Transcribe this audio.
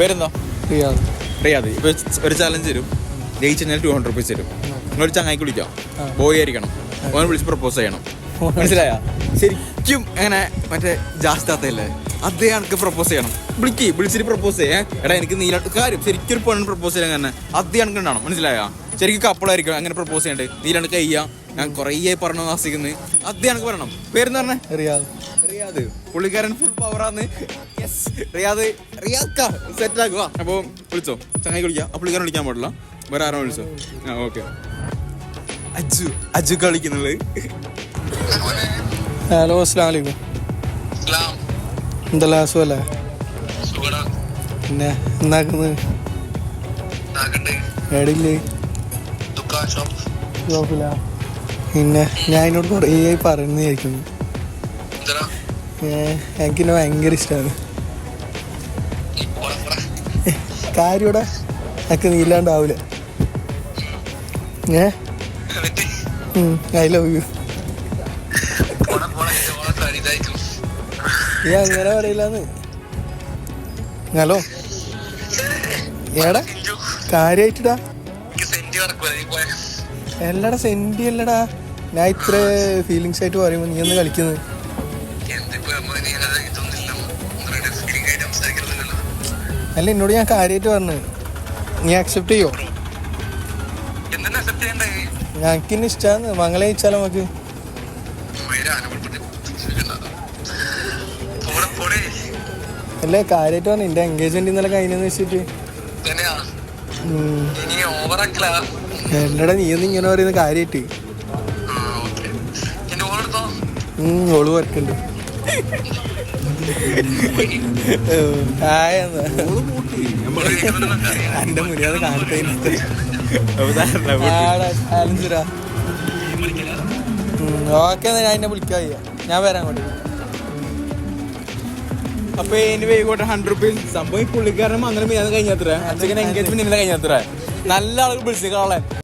പേരെന്താ? റിയാദ്. ഇപ്പൊ ഒരു ചലഞ്ച് തരും, ജയിച്ചു കഴിഞ്ഞാൽ 200 rupees തരും. നിങ്ങളൊരു ചങ്ങായിക്ക് വിളിക്കാം, ബോയ് ആയിരിക്കണം, ഓനെ വിളിച്ച് പ്രപ്പോസ് ചെയ്യണം. മനസ്സിലായ? ശരിക്കും അങ്ങനെ മറ്റേ ജാസ്താത്തല്ലേ, അതേ കണക്ക് പ്രപ്പോസ് ചെയ്യണം. വിളിച്ചിട്ട് പ്രപ്പോസ് ചെയ്യേ. എടാ എനിക്ക് നീലാട്ട് കാര്യം ശരിക്കും ഒരു പെണ്ണ് പ്രപ്പോസ് ചെയ്യാൻ തന്നെ അതേ കണക്ക് ഉണ്ടാവണം. മനസ്സിലായ? ശരിക്കും കപ്പിളായിരിക്കും അങ്ങനെ പ്രപ്പോസ് ചെയ്യണ്ടേ. നീലാണ്ട് കയ്യാ, ഞാൻ കുറേ പറഞ്ഞു ആസിക്കുന്നത് അതേ കണക്ക് പറയണം. പേരെന്ന് പറഞ്ഞേ? റിയാദ്. പുള്ളിക്കാരൻ ഫുൾ പവറാന്ന്. റിയാദ് സെറ്റ് ആക്കുക. അപ്പോൾ വിളിച്ചോ, ചങ്ങായി വിളിക്കാം. ആ പുള്ളിക്കാരൻ വിളിക്കാൻ പാടില്ല, വേറെ ആരോ വിളിച്ചോ. ആ ഓക്കെ. അജു കളിക്കുന്നുള്ളത്. ഹലോ, അസ്സലാമു അലൈക്കും. എന്തെല്ലാം സുഖല്ലേ? പിന്നെ എന്താക്കുന്നത്? എവിടെയില്ലേ? ഷോപ്പില്ല. പിന്നെ ഞാൻ എന്നോട് കുറേ പറയുന്നതായിരിക്കുന്നു. എനിക്കെന്നെ ഭയങ്കര ഇഷ്ടമാണ്. കാര്യൂടെ എനിക്ക് നീല്ലാണ്ടാവില്ല. I love you. അങ്ങനെ പറയില്ലാന്ന്. ഹലോ ഏടാ കാര്യായിട്ടാ? അല്ലടാ സെന്റി അല്ലടാ, ഞാൻ ഇത്ര ഫീലിങ്സ് ആയിട്ട് പറയുമ്പോ നീ ഒന്ന് കളിക്കുന്നത്. അല്ല, എന്നോട് ഞാൻ കാര്യമായിട്ട് പറഞ്ഞു. നീ അക്സെപ്റ്റ് ചെയ്യോ? ഞങ്ങൾക്കിന്നെ ഇഷ്ടമാണ്. മംഗളെ ചോദിച്ചാലോ നമുക്ക്? അല്ലേ കാര്യമായിട്ട് പറഞ്ഞു. എന്റെ എൻഗേജ്മെന്റ് ഇന്നലെ കഴിഞ്ഞെന്ന് വെച്ചിട്ട്. എന്നടാ നീ ഒന്ന് ഇങ്ങനെ പറയുന്ന കാര്യമായിട്ട്? ഓള് വർക്കുണ്ട്. എന്റെ മുന്നിൽ കാണട്ടെ. ഓക്കെ, ഞാൻ എന്നെ വിളിക്കാൻ. ഞാൻ വരാൻ അങ്ങോട്ട്. അപ്പൊ എനിവേ 100 rupees. സംഭവം പുള്ളിക്കാരനും അങ്ങനെ കഴിഞ്ഞത്ര എൻഗേജ്മെന്റ് ഇന്നലെ കഴിഞ്ഞത്ര നല്ല ആളുകൾ വിളിച്ചു കാണാൻ.